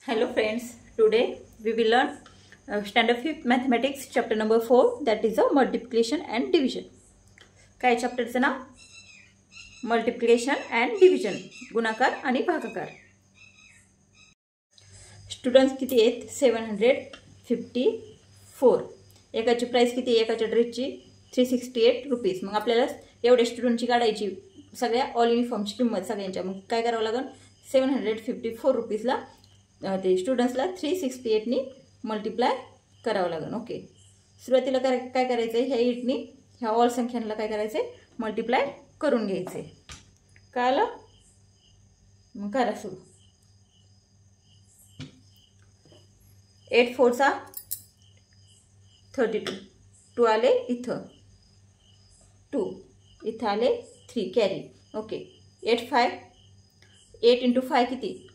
Hello friends, today we will learn standard 5th mathematics chapter number 4, that is a multiplication and division. काय चॅप्टरचं नाव? Multiplication and division, गुणाकार आणि भागाकार. Students किती आहेत? 754. एकाची प्राइस किती? एकाच्या ड्रेसची 368 रुपीज. मग आपल्याला एवढ्या स्टुडंटची काढायची सगळ्या ऑल युनिफॉर्मची किंमत सगळ्यांच्या. मग काय करावं लागेल? 754 रुपीजला ते स्टुडंट्सला 368नी मल्टिप्लाय करावं लागेल. ओके, सुरुवातीला काय करायचं आहे? ह्या 8नी ह्या ऑल संख्यांना काय करायचं आहे? मल्टिप्लाय करून घ्यायचं आहे. कळलं? मग करा सुरू. 8 4 32. 2 आले इथं, 2 इथं आले 3 कॅरी. ओके, 8 5 8 × 5 किती?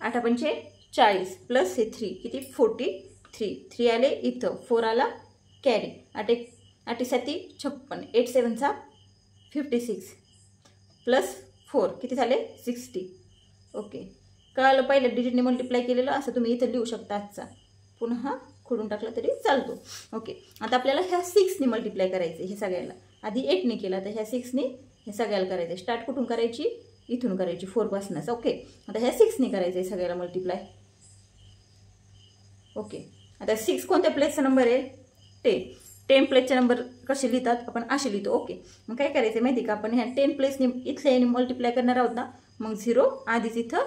8 पंचे 40 प्लस हे 3 किती? 43. 3 आले इथं, 4 आला कॅरी. 8 7 56. 8 7 56 प्लस 4 किती झाले? 60. ओके, कळालं? पहिल्या डिजिटने मल्टिप्लाय केलेलं असं तुम्ही इथं लिहू शकता. आजचा पुन्हा खोडून टाकला तरी चालतो. ओके, आता आपल्याला ह्या 6नी मल्टिप्लाय करायचं हे सगळ्याला. आधी 8ने केला, तर ह्या 6नी हे सगळ्याला करायचं. स्टार्ट कुठून करायची? इथून करायची, 4 पासूनच. ओके, आता ह्या 6नी करायचं आहे सगळ्याला मल्टिप्लाय. ओके, आता 6 कोणत्या प्लेसचा नंबर आहे? 10 प्लेसचा नंबर कसे लिहितात? आपण असे लिहितो. ओके, मग काय करायचं माहिती का? आपण ह्या 10 प्लेसने इथल्या याने मल्टिप्लाय करणार आहोत ना. मग 0 आधीच इथं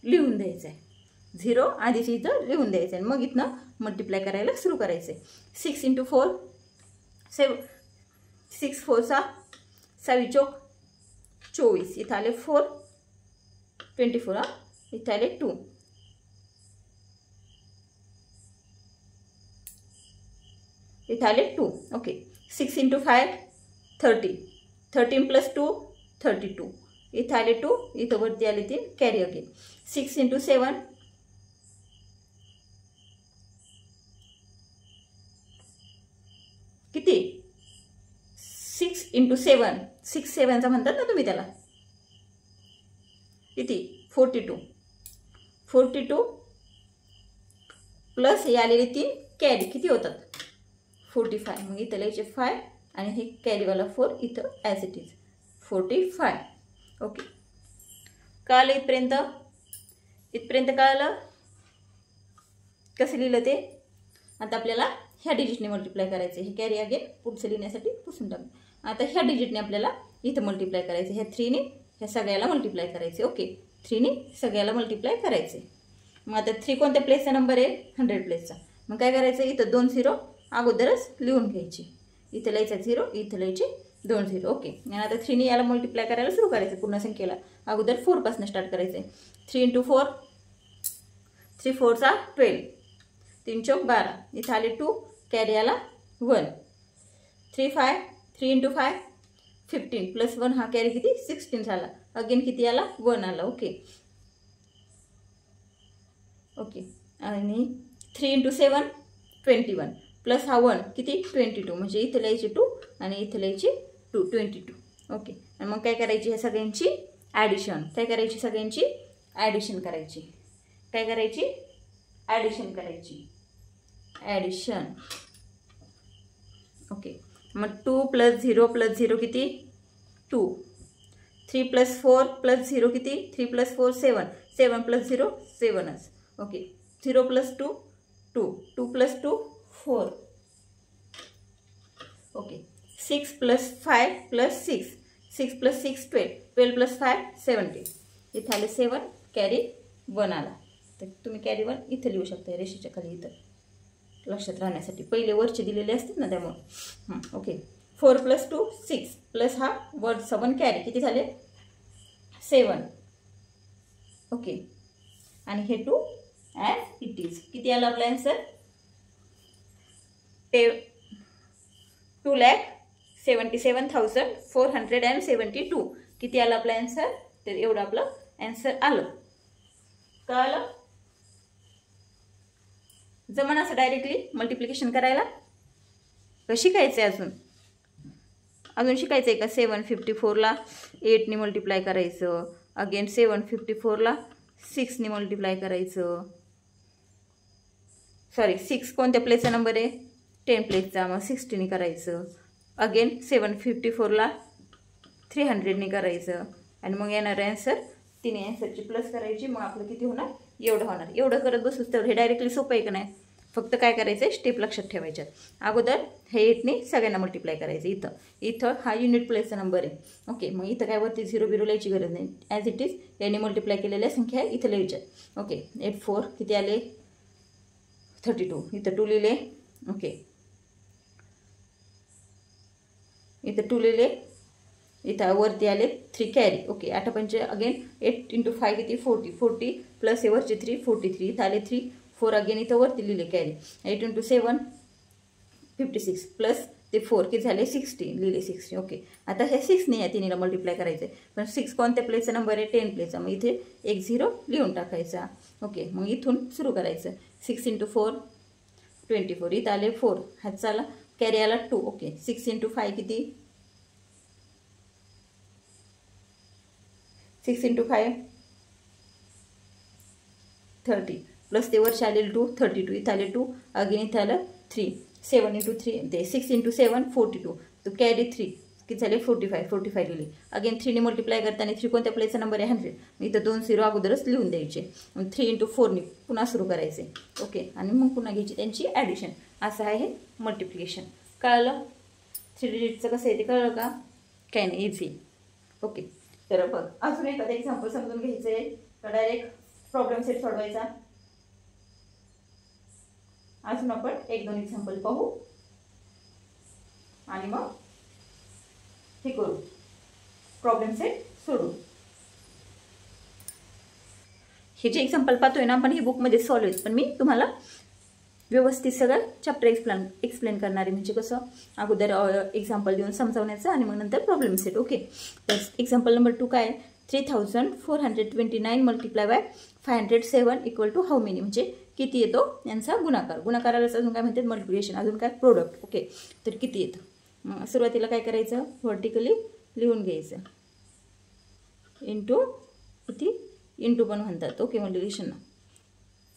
लिहून द्यायचं आहे. 0 आधीच इथं लिहून द्यायचं आहे. मग इथनं मल्टिप्लाय करायला सुरू करायचं आहे. 6 × 4 6 4 6 चौक 24. इथं आले 4 24. इथं आले 2. इथं आले 2. ओके, 6 × 5 30. 13 + 2 32. इथं आले 2. इथं वरती आले 3 कॅरी. ओके, 6 × 7 किती? 6 × 7 6 7 म्हणतात ना तुम्ही त्याला. किती? 42. 42 प्लस हे आलेले 3 कॅरी किती होतात? 45. मग इथं लिहायचे 5 आणि हे कॅरीवाला 4 इथं ॲज इट इज 45. ओके, कळालं इथपर्यंत? इथपर्यंत कळालं कसं लिहिलं ते? आता आपल्याला ह्या डिजिटने मल्टिप्लाय करायचे. हे कॅरी अगेन पुढचं लिहिण्यासाठी पुसून टाक. आता ह्या डिजिटने आपल्याला इथं मल्टिप्लाय करायचे. ह्या 3ने ह्या सगळ्याला मल्टिप्लाय करायचे. ओके, 3ने सगळ्याला मल्टिप्लाय करायचे. मग आता 3 कोणत्या प्लेसचा नंबर आहे? 100 प्लेसचा. मग काय करायचं? इथं 2 0 अगोदरच लिहून घ्यायची. इथं लिहायचं 0, इथं लिहायचे 2 0. ओके, आणि आता 3ने याला मल्टिप्लाय करायला सुरू करायचं. पूर्ण संख्येला अगोदर 4 पासून स्टार्ट करायचं आहे. 3 × 4 3 4 12. 3 चौक 12. इथं आले 2 कॅरी आला 1. 3 5 3 × 5 15 प्लस 1 हा कॅरी किती? 16 झाला. अगेन किती आला? 1 आला. ओके ओके, आणि 3 × 7 21 प्लस हा 1 किती? 22. म्हणजे इथं लिहायचे 2 आणि इथं लिहायचे 2 22. ओके, आणि मग काय करायची? ह्या सगळ्यांची ॲडिशन. काय करायची? सगळ्यांची ॲडिशन करायची. काय करायची? ॲडिशन करायची. ॲडिशन. ओके, मग 2 + 0 + 0 किती? 2. 3 + 4 + 0 किती? 3 + 4 7. 7 + 0 7च. ओके, 0 + 2 2. 2 + 2 4. ओके, 6 + 5 + 6. 6 + 6 12. 12 + 5 17. इथं आले 7 कॅरी 1 आला. तर तुम्ही कॅरी 1 इथं लिहू शकता रेषेच्या खाली. इथं लक्षात राहण्यासाठी पहिले वरचे दिलेले असतात ना त्यामुळे. ओके, 4 + 2 6 प्लस हा वरचा 1 कॅरी किती झाले? 7. ओके, आणि हे 2 ॲज इट इज. किती आला आपला आन्सर? 2,77,472. किती आला आपला आन्सर? तर एवढं आपलं आन्सर आलं. कळालं? जमन असं डायरेक्टली मल्टिप्लिकेशन करायला? शिकायचं आहे अजून शिकायचं आहे का? 754ला 8ने मल्टिप्लाय करायचं. अगेन 754ला 6ने मल्टिप्लाय करायचं. सॉरी 6 कोणत्या प्लेसचा नंबर आहे 10 प्लेसचा, मग 60ने करायचं. अगेन 754ला 300ने करायचं आणि मग येणार आन्सर. तिने आन्सरची प्लस करायची. मग आपलं किती होणार एवढं होणार. एवढं करत बसूच तर हे डायरेक्टली सोपं आहे का नाही. फक्त काय करायचं आहे स्टेप लक्षात ठेवायच्यात. अगोदर हे 8ने सगळ्यांना मल्टिप्लाय करायचं. इथं हा युनिट प्लेसचा नंबर आहे. ओके, मग इथं काय वरती 0 बिरो लिहायची गरज नाही. ॲज इट इज याने मल्टिप्लाय केलेल्या संख्या आहे इथं लिहायच्यात. ओके, 8 4 किती आले 32. इथं 2 लिहिले. ओके, इथं 2 लिहिले. इथं वरती आले 3 कॅरी. ओके, 8 पंच अगेन 8 × 5 किती 40. 40 प्लस हे वरचे 3 43. इथं आले 3 4 अगेन इथं वरती लिहिले कॅरी. 8 × 7 56 प्लस ते 4 किती झाले 60 लिहिले 60. ओके, आता हे 6ने या तिन्हीला मल्टिप्लाय करायचं आहे. पण 6 कोणत्या प्लेसचा नंबर आहे 10 प्लेसचा. मग इथे 1 0 लिहून टाकायचा. ओके, मग इथून सुरू करायचं. 6 × 4 24. इथं आले 4 हातचा आला कॅरी आला 2. ओके, 6 × 5 किती 6 × 5 30 प्लस ते वरचे आलेले 2 32. इथं आले 2 अगेन इथं आलं 3. 7 × 3 ते 6 × 7 42. तो कॅरी 3 किती झाले 45 लिहिले. अगेन 3ने मल्टिप्लाय करताना 3 कोणत्या प्लेसचा नंबर आहे 100. इथं 2 0 अगोदरच लिहून द्यायचे. मग 3 × 4ने पुन्हा सुरू करायचे. ओके, आणि मग पुन्हा घ्यायची त्यांची ॲडिशन. असं आहे हे मल्टिप्लिकेशन. कळलं 3 डिजिटचं कसं आहे ते कळलं का. काय नाही इझी. ओके, तर बघ अजून एखादा एक्झाम्पल समजून घ्यायचं आहे का डायरेक्ट प्रॉब्लेम सेट सोडवायचा. अजून आपण 1-2 एक्झाम्पल पाहू आणि मग हे करू प्रॉब्लेम सेट सोडू. हे जे एक्झाम्पल पाहतोय ना आपण हे बुकमध्ये सॉल्व आहेत. पण मी तुम्हाला व्यवस्थित सगळं चॅप्टर एक्सप्लेन करणार आहे. म्हणजे कसं अगोदर एक्झाम्पल देऊन समजावण्याचं आणि मग नंतर प्रॉब्लेम सेट. ओके, तर एक्झाम्पल नंबर 2 काय 3429 multiply by 507 equal to how many. म्हणजे किती येतो यांचा गुणाकार. गुणाकारालाच अजून काय म्हणतात मल्टिप्लिकेशन. अजून काय प्रोडक्ट. ओके, तर किती येतं. मग सुरुवातीला काय करायचं व्हर्टिकली लिहून घ्यायचं. इंटू किती इंटू पण म्हणतात. Okay, multiplication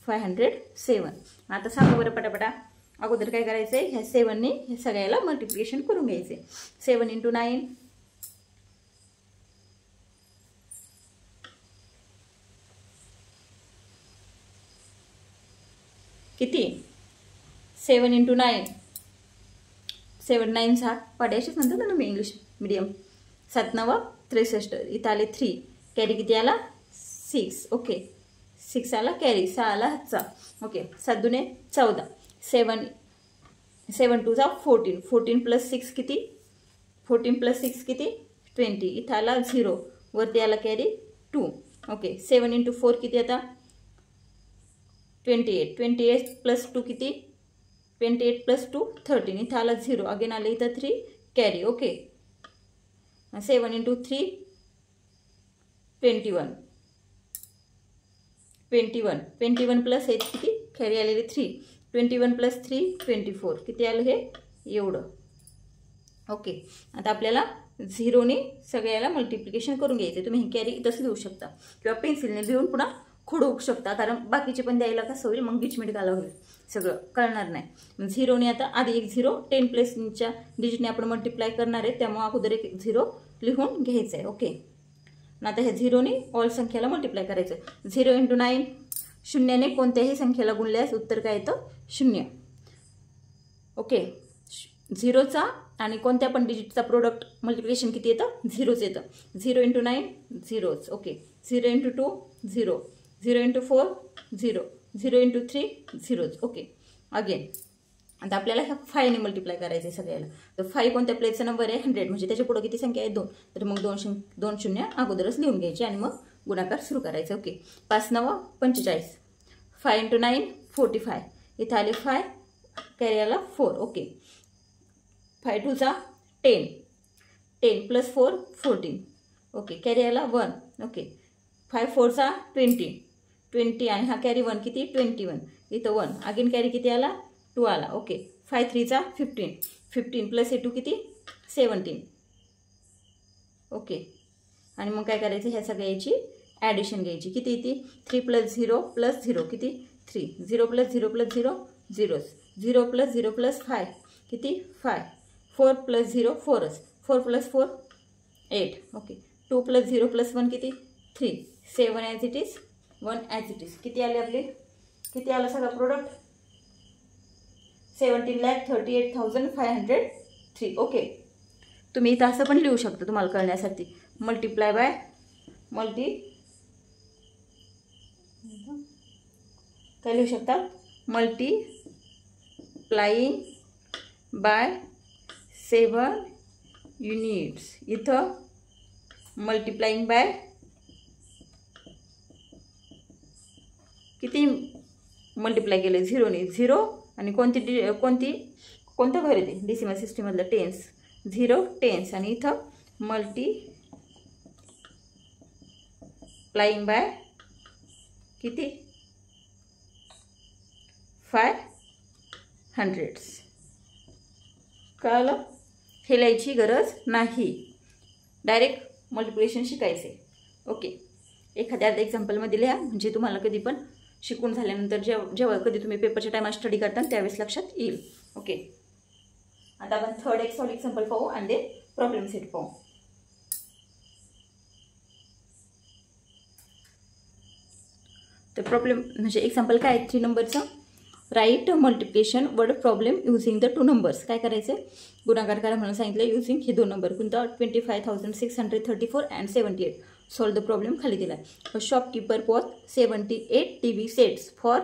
507. आता सांगा बरं पटापटा. अगोदर काय करायचं आहे ह्या 7ने हे सगळ्याला मल्टिप्लिकेशन करून घ्यायचे. 7 × 9 किती 7 × 9 7 9 6 पाड्याशीच म्हणतात ना मी इंग्लिश मीडियम. 7 9 63. इथं आले 3 कॅरी किती आला 6. ओके, 6 आला कॅरी 6 आला हातचा. ओके, 7 दुने 14. 7 2 14. 14 + 6 किती 14 + 6 किती 20. इथं आला 0 वरती आला कॅरी 2. ओके, 7 × 4 किती आता 28. 28 + 2 किती 28 + 2 13. इथं आला 0 अगेन आले इथं 3 कॅरी. ओके, 7 × 3 21. 21 प्लस हे किती कॅरी आलेले 3. 21 + 3 24. किती आलं हे एवढं. ओके, आता आपल्याला 0ने सगळ्याला मल्टिप्लिकेशन करून घ्यायचं. तुम्ही हे कॅरी इथंच लिहू शकता किंवा पेन्सिलने लिहून पुन्हा खोडवू शकता. कारण बाकीचे पण द्यायला कसं होईल मग गिचमिट घाला होईल सगळं कळणार नाही. 0ने आता आधी एक 0 10 प्लेसच्या डिजिटने आपण मल्टिप्लाय करणार आहे. त्यामुळे अगोदर एक 0 लिहून घ्यायचं आहे. ओके, आता ह्या 0ने ऑल संख्याला मल्टिप्लाय करायचं. 0 × 9 शून्याने कोणत्याही संख्येला गुणल्यास उत्तर काय येतं 0. ओके, 0चा आणि कोणत्या पण डिजिटचा प्रोडक्ट मल्टिप्लिकेशन किती येतं 0च येतं. 0 × 9 0च. ओके, 0 × 2 0. 0 × 4 0. 0 × 3 0च. ओके, अगेन आता आपल्याला ह्या 5ने मल्टिप्लाय करायचं आहे सगळ्याला. तर 5 कोणत्या प्लेसचा नंबर आहे 100. म्हणजे त्याच्या पुढे किती संख्या आहे 2. तर मग 2 शून्य अगोदरच लिहून घ्यायचे आणि मग गुणाकार सुरू करायचं. ओके, 5 9 45. 5 × 9 45. इथं आले 5 कॅरी आला 4. ओके, 5 2 10. 10 + 4 14. ओके, कॅरी आला 1. ओके, 5 4 20. 20 आणि हा कॅरी 1 किती 21. इथं 1 अगेन कॅरी किती आला 2 आला. ओके, 5 3 15. 15 + 2 किती 17. ओके, आणि मग काय करायचं ह्या सगळ्याची ॲडिशन घ्यायची. किती ती 3 + 0 + 0 किती 3. 0 + 0 + 0 0. 0 + 0 + 5 किती 5. 4 + 0 4च. 4 + 4 8. ओके. 2 + 0 + 1 किती 3. 7 as it is 1 as it is. किती आले आपले. किती आलं सगळं प्रोडक्ट 17,38,503. ओके. तुम्ही इथं असं पण लिहू शकता तुम्हाला कळण्यासाठी. मल्टिप्लाय बाय काय लिहू शकता. Multiplying by 7 units. इथं मल्टिप्लाइंग बाय किती मल्टिप्लाय केले 0ने. 0 आणि कोणतं घर येते डेसिमल सिस्टीममधलं टेन्स. 0 टेन्स आणि इथं मल्टिप्लाइंग बाय किती 500. कळलं. हे लिहायची गरज नाही. डायरेक्ट मल्टिप्लिकेशन शिकायचे. ओके. एखाद्या एक्झाम्पलमध्ये लिहा म्हणजे तुम्हाला कधी पण शिकून झाल्यानंतर जेव्हा कधी तुम्ही पेपरच्या टायमात स्टडी करता त्यावेळेस लक्षात येईल. ओके. आता आपण थर्ड एक्झाम्पल पाहू आणि ते प्रॉब्लेम सेट पाहू. तर प्रॉब्लेम म्हणजे एक्झाम्पल काय आहे 3 नंबरचं. Write multiplication word problem using the 2 numbers. काय करायचं गुणाकार करा म्हणून सांगितलं युझिंग हे 2 नंबर. कोणता 25,634 अँड 78. सॉल्व द प्रॉब्लेम खाली दिला. Shopkeeper bought 78 TV sets for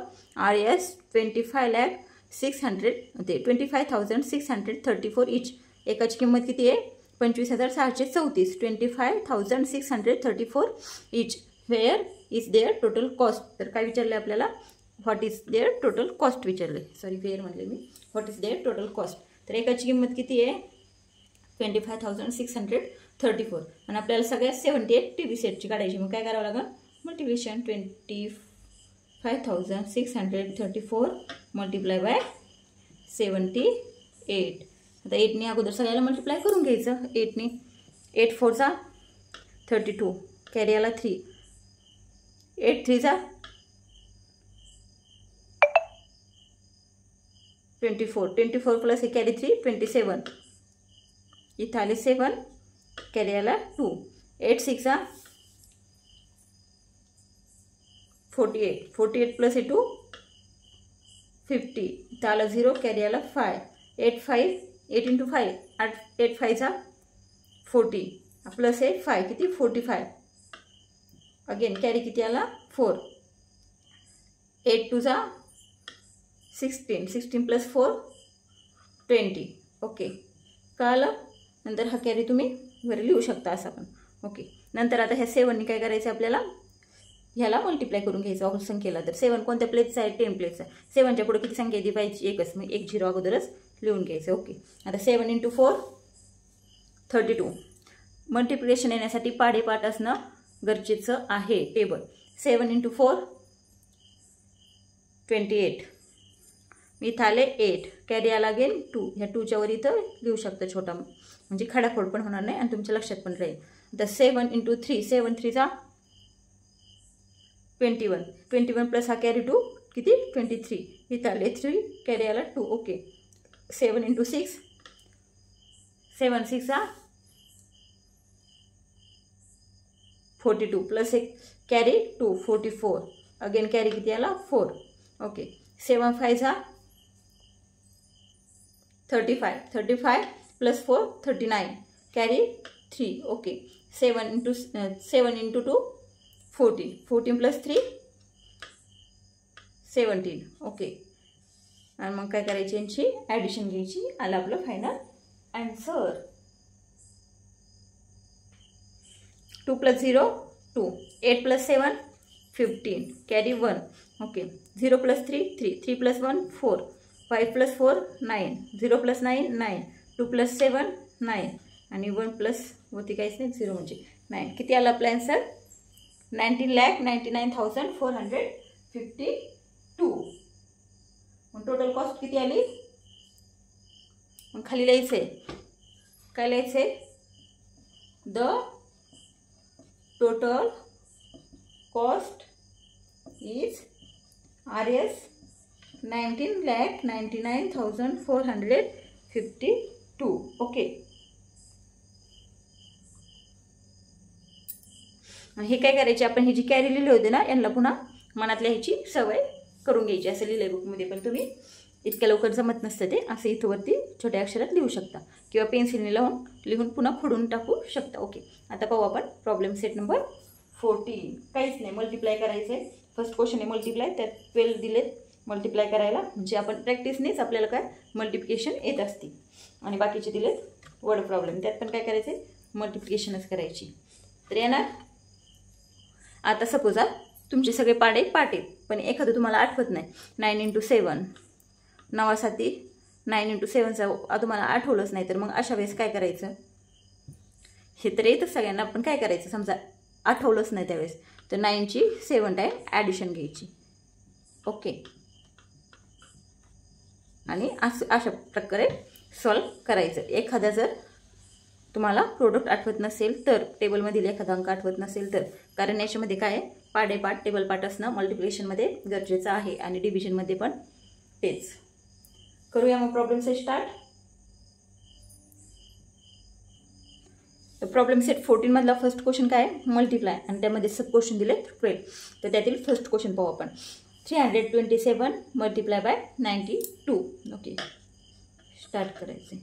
RS 25,634 each. एकाची किंमत किती आहे 25,634. 25,634 each. Where is their total cost. तर काय विचारले आपल्याला what is their total cost विचारले. सॉरी वेअर म्हणले मी. What is their total cost. तर एकाची किंमत किती आहे 25,634 आणि आपल्याला सगळ्यात 78 TV सेटची काढायची. मग काय करावं लागेल मल्टिप्लिकेशन 25,634 मल्टिप्लाय बाय 78. आता 8ने अगोदर सगळ्याला मल्टिप्लाय करून घ्यायचं. 8ने 8 4 = 32 कॅरी आला 3. 8 3 = 24. 24 प्लस हे कॅरी 3 27. इथं आले 7 कॅरी आला 2. 8 6 = 48. 48 प्लस हे 2 50. इथं आला 0 कॅरी आला 5. 8 5 8 × 5 8 5 = 40 प्लस हे 5 किती 45. अगेन कॅरी किती आला 4. 8 2 = 16. 16 प्लस 4 20. ओके. कळलं. नंतर हा कॅरी तुम्ही वर लिहू शकता असं पण. ओके. नंतर आता ह्या 7ने काय करायचं आपल्याला ह्याला मल्टिप्लाय करून घ्यायचं ऑल संख्येला. तर 7 कोणत्या प्लेसचा आहे 10 प्लेसचा. 7च्या पुढे किती संख्या येते पाहिजे एकच. मग 1 0 अगोदरच लिहून घ्यायचं. ओके. आता 7 × 4 32. मल्टिप्लिकेशन येण्यासाठी पाढेपाठ असणं गरजेचं आहे. टेबल 7 × 4 28. इथं आले 8 कॅरी आला अगेन 2. ह्या 2च्या वर इथं लिहू शकता छोटा म्हणजे खडाखोड पण होणार नाही आणि तुमच्या लक्षात पण राहील. आता 7 × 3 7 3 = 21. 21 प्लस हा कॅरी 2 किती 23. इथं आले 3 कॅरी आला 2. ओके. 7 × 6 7 6 = 42 प्लस एक कॅरी 2 44. अगेन कॅरी किती आला 4. Okay. 7 5 = 35. 35 plus 4 39 carry 3. Okay. 7 × 2 14. 14 plus 3 17. Okay. आणि मग काय करायची यांची ॲडिशन घ्यायची. आलं आपलं फायनल आन्सर. 2 + 0 2. 8 + 7 15 कॅरी 1. ओके. 0 + 3 3. 3 + 1 4. 5 + 4 9. 0 + 9 9. 2 + 7 9 आणि 1 प्लस होती काहीच नाही 0 म्हणजे 9. किती आला आपला आन्सर 19,99,452. मग टोटल कॉस्ट किती आली. मग खाली लिहायचंय काय लिहायचंय the total cost is RS 19,99,452. Okay. हे काय करायचे आपण, ही जी कॅरी लिहिली होती ना यांना पुन्हा मनात लिहायची सवय करून घ्यायची. असं लिहिलंय बुकमध्ये, पण तुम्ही इतक्या लवकर जमत नसतं ते, असं इथं वरती छोट्या अक्षरात लिहू शकता किंवा पेन्सिलने लिहून पुन्हा खोडून टाकू शकता. ओके. आता पाहू आपण प्रॉब्लेम सेट नंबर 14. काहीच नाही, मल्टिप्लाय करायचं आहे. फर्स्ट क्वेश्चन आहे मल्टिप्लाय, त्यात 12 दिलेत मल्टिप्लाय करायला. म्हणजे आपण प्रॅक्टिसनेच आपल्याला काय मल्टिप्लिकेशन येत असते. आणि बाकीचे दिलेत वर्ड प्रॉब्लेम, त्यात पण काय करायचं आहे, मल्टिप्लिकेशनच करायची. तर येणार. आता सपोज तुमचे सगळे पाढे पाठ आहेत, पण एखादं तुम्हाला आठवत नाही. 9 × 7 9 9 × 7चा तुम्हाला आठवलंच नाही, तर मग अशा वेळेस काय करायचं. हे तर येतच सगळ्यांना, पण काय करायचं समजा आठवलंच नाही त्यावेळेस, तर 9ची 7 टाईम ॲडिशन घ्यायची. ओके. आणि अशा प्रकारे सॉल्व करायचं. एखादा जर तुम्हाला प्रोडक्ट आठवत नसेल तर, टेबलमधील एखादा अंक आठवत नसेल तर, कारण याच्यामध्ये काय आहे, पाढे पाठ टेबल पाठ असणं मल्टिप्लिकेशनमध्ये गरजेचं आहे आणि डिव्हिजनमध्ये पण तेच. करूया मग प्रॉब्लेम सेट स्टार्ट. तर प्रॉब्लेम सेट 14 मधला फर्स्ट क्वेश्चन काय आहे, मल्टिप्लाय, आणि त्यामध्ये सब क्वेश्चन दिले 12. तर त्यातील फर्स्ट क्वेश्चन पाहू आपण. 327 मल्टिप्लाय बाय 92. ओके. स्टार्ट करायचे.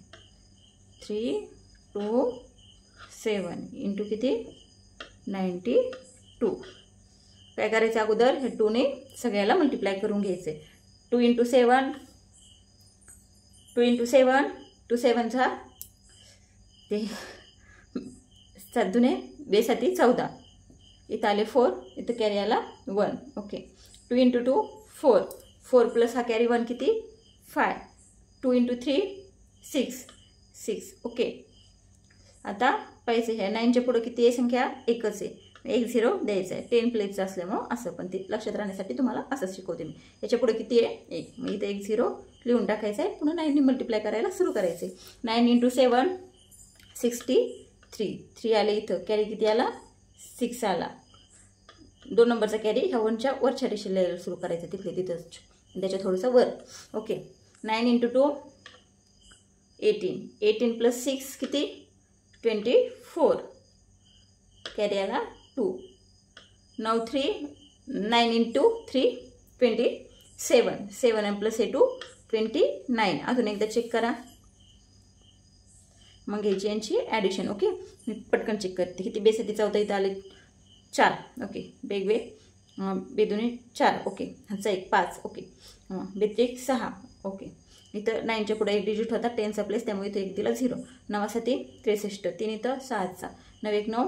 327 इंटू किती 92. काय करायचं अगोदर, हे 2ने सगळ्याला मल्टिप्लाय करून घ्यायचे. 2 × 7 2 × 7 2 7चा ते 7 दुने 2 7 14. इथं आले 4, इथं कॅरी आला 1. ओके. 2 × 2 4 4 प्लस हा कॅरी 1 किती 5. 2 × 3 6 6. ओके. आता पाहिजे ह्या 9च्या पुढं किती आहे संख्या, एकच आहे. 1 0 द्यायचं आहे. 10 प्लेसचं असल्यामुळं असं, पण ते लक्षात राहण्यासाठी तुम्हाला असं शिकवते मी. याच्या पुढे किती आहे 1, मग इथं 1 0 लिहून टाकायचं आहे. पुन्हा 9ने मल्टिप्लाय करायला सुरू करायचे. 9 × 7 63. 3 आले इथं, कॅरी किती आला 6 आला. 2 नंबरचा कॅरी ह्या 1च्या वरच्या रेषेला यायला सुरू करायचं, तिथले तिथंच, त्याच्या थोडंसं वर. ओके. 9 × 2 18. 18 प्लस 6 किती 24. कॅरी आला 2. 9 3 9 × 3 27. 7 प्लस 2 29. अजून एकदा चेक करा, मग घ्यायची यांची ॲडिशन. ओके. मी पटकन चेक करते. किती 2 7 14 इथं आले 4. ओके. बेगवे 2 2 4. ओके. ह्याचा 1 5. ओके. 2 3 6. ओके. इथं 9च्या पुढे 1 डिजिट होता, 10चा प्लेस, त्यामुळे इथं 1 दिला 0. 9 7 63. 3 इथं 6चा. 9 1 9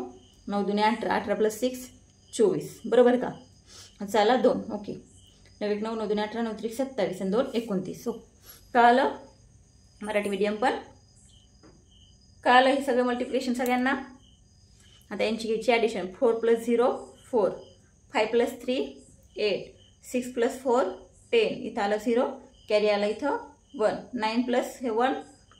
9 2 18. 18 प्लस 6 24. बरोबर का. ह्याचा आला 2. ओके. 9 1 9 9 2 18 9 3 27 आणि 2 29. सो कळालं मराठी मीडियम पण कळालं हे सगळं मल्टिप्लिकेशन सगळ्यांना. आता यांची घ्यायची ॲडिशन. 4 + 0 4. 5 + 3 8. 6 + 4 10. इथं आलं 0, कॅरी आला इथं 1. 9 प्लस हे 1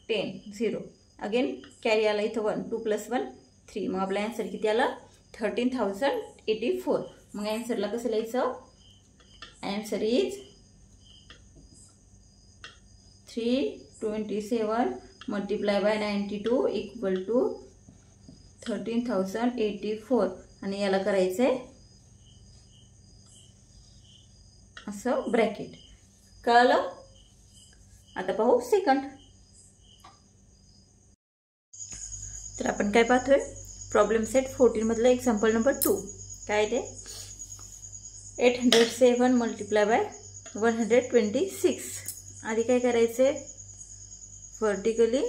10 0. अगेन कॅरी आला इथं 1. 2 + 1 3. मग आपला ॲन्सर किती आला 13,084. मग ॲन्सरला कसं लिहायचं, answer is 327 multiply by 92 equal to 13,084. आणि याला करायचं आहे असं ब्रॅकेट. कळलं. आता पाहू सेकंड. तर आपण काय पाहतोय, प्रॉब्लेम सेट 14 मधलं एक्झाम्पल नंबर 2. काय ते 807 मल्टिप्लाय बाय 126. आधी काय करायचे, व्हर्टिकली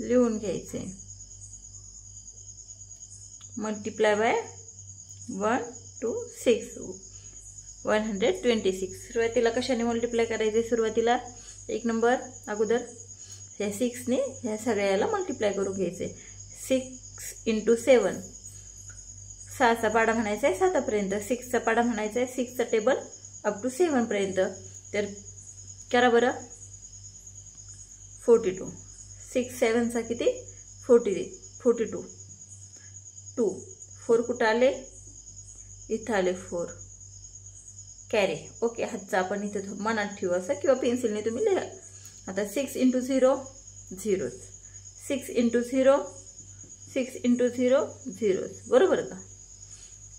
लिहून घ्यायचे. Multiply by 126. सुरुवातीला कशाने मल्टिप्लाय करायचे, सुरुवातीला 1 नंबर अगोदर ह्या 6ने ह्या सगळ्याला मल्टिप्लाय करून घ्यायचे. 6 × 7. 6चा पाडा म्हणायचा आहे 7पर्यंत. 6चा पाडा म्हणायचा आहे 6चा टेबल अप टू 7पर्यंत. तर करा बरं 42. 6 7चा किती 42. 2 4 कुठं आले इथं आले 4 कॅरी. ओके, हातचा आपण इथं मनात ठेवू असं किंवा पेन्सिलने तुम्ही लिहा. आता 6 × 0 0, 6 × 0 6 × 0 0, बरोबर का.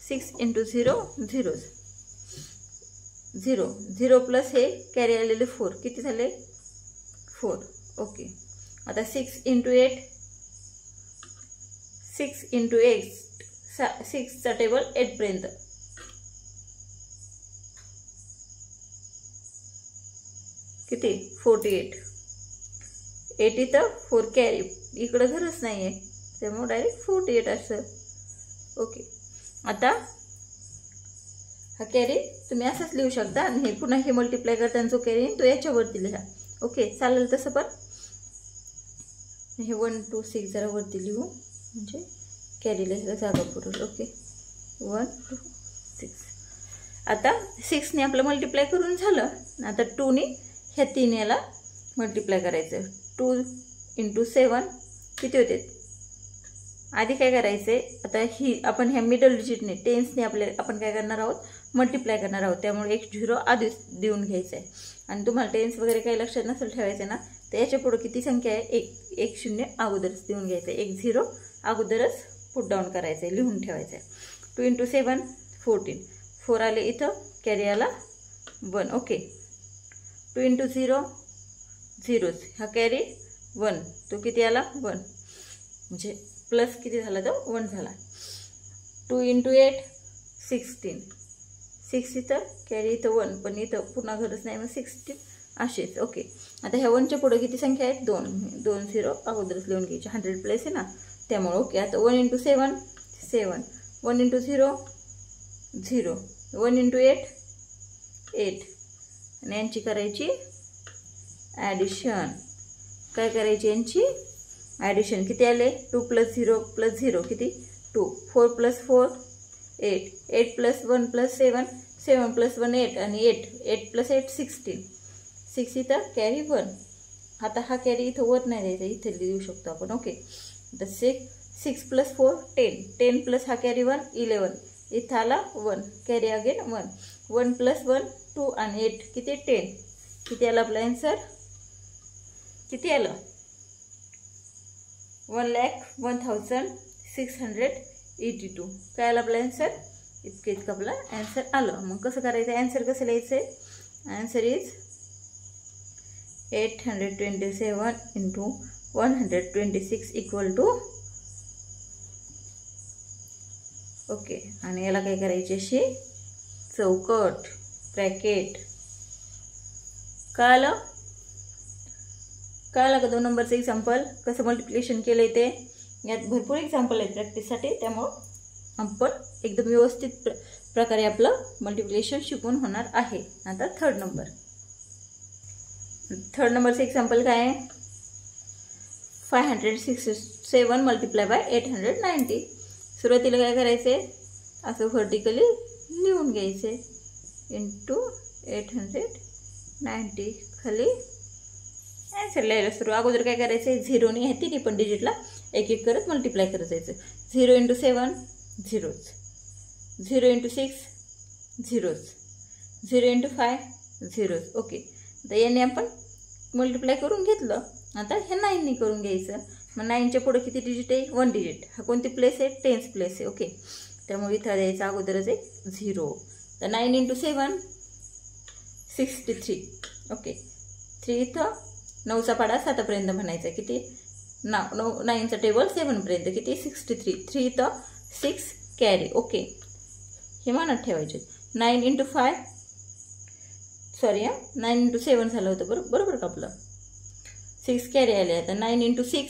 6 × 0 0, 0 0 प्लस हे कॅरी आलेले 4 किती झाले 4. ओके, आता 6 × 8 6 × 8 6चा टेबल 8 पर्यंत. किती 48. 8 इथं 4 कॅरी, इकडं घरच नाही आहे त्यामुळे डायरेक्ट 48 असं. ओके, आता हा कॅरी तुम्ही असंच लिहू शकता आणि हे पुन्हा हे मल्टिप्लाय करताना जो कॅरी तो याच्यावरती लिहा. ओके, चालेल तसं. पण हे 1 2 6 जरा वरती लिहू म्हणजे कॅरी लिहायला जागा पुरेल. ओके, 1 2 6. आता 6ने आपलं मल्टिप्लाय करून झालं. आता 2ने ह्या 3 याला मल्टिप्लाय करायचं. 2 × 7 किती होते. आधी काय करायचंय, आता ही आपण ह्या मिडल डिजिटने टेन्सने आपण काय करणार आहोत मल्टिप्लाय करणार आहोत. त्यामुळे एक 0 आधीच देऊन घ्यायचं आहे. आणि तुम्हाला टेन्स वगैरे काही लक्षात नसेल ठेवायचं ना, तर याच्या पुढे किती संख्या आहे एक 0 अगोदरच देऊन घ्यायचं आहे. एक 0 अगोदरच पुट डाऊन करायचं आहे, लिहून ठेवायचं आहे. 2 × 7 14, 4 आले इथं, कॅरी आला 1. ओके, 2 × 0 0, हा कॅरी 1, तो किती आला 1, म्हणजे प्लस किती झाला तो 1 झाला. 2 × 8 16, 6 इथं कॅरी इथं 1, पण इथं पुन्हा घरच नाही मग 16 असेच. ओके, आता ह्या 1च्या पुढे किती संख्या आहेत 2 0 अगोदरच लिहून घ्यायचे. 100 प्लेस आहे ना त्यामुळे. ओके, आता 1 × 7 7, 1 × 0 0, 1 × 8 8. आणि यांची करायची ॲडिशन. काय करायची यांची ॲडिशन. किती आले 2 + 0 + 0 किती 2, 4 + 4 8, 8 + 1 + 7, 7 + 1 8 आणि 8 8 + 8 16, 6 इथं कॅरी 1. आता हा कॅरी इथं वर नाही द्यायचा, इथे लिहू शकतो आपण. ओके, आता 6 + 4 10, 10 प्लस हा कॅरी 1 11, इथं आला 1 कॅरी अगेन 1, 1 + 1 2 आणि 8 किती 10. किती आला आपला आन्सर, किती आलं 1,01,682. काय आला आपला आन्सर, इतकं आपला आन्सर आलं. मग कसं करायचं, आन्सर कसं लिहायचं आहे. Answer is 827 × 126 = okay. आणि याला काय करायची अशी चौकट ब्रॅकेट. कळलं का 2 नंबरचं एक्झाम्पल कसं मल्टिप्लिकेशन केलंय ते. यात भरपूर एक्झाम्पल आहेत प्रॅक्टिससाठी, त्यामुळं आपण एकदम व्यवस्थित प्रकारे आपलं मल्टिप्लिकेशन शिकून होणार आहे. आता थर्ड नंबरचं एक्झाम्पल काय आहे. 567 × 890. सुरुवातीला काय करायचे, असं व्हर्टिकली लिहून घ्यायचे × 890. खाली आन्सर लिहायला सुरू. अगोदर काय करायचं, 0ने ह्या तिन्ही पण डिजिटला एक एक करत मल्टिप्लाय करत जायचं. 0 × 7 0, 0 × 6 0, 0 × 5 0. ओके, तर याने आपण मल्टिप्लाय करून घेतलं. आता ह्या 9ने करून घ्यायचं. मग 9च्या पुढे किती डिजिट आहे 1 डिजिट. हा कोणती प्लेस आहे 10th प्लेस आहे. ओके, त्यामुळे इथं द्यायचं अगोदरच आहे 0. तर 9 × 7 63. ओके, 3 इथं 9चा पाडा 7 पर्यंत म्हणायचा. किती 9चा टेबल 7 पर्यंत किती 63. 3 इथं 6 कॅरी. ओके, हे मनात ठेवायचे. 9 × 5 सॉरी 9 × 7 झालं होतं बरोबर का आपलं. 6 कॅरी आले. आता 9 × 6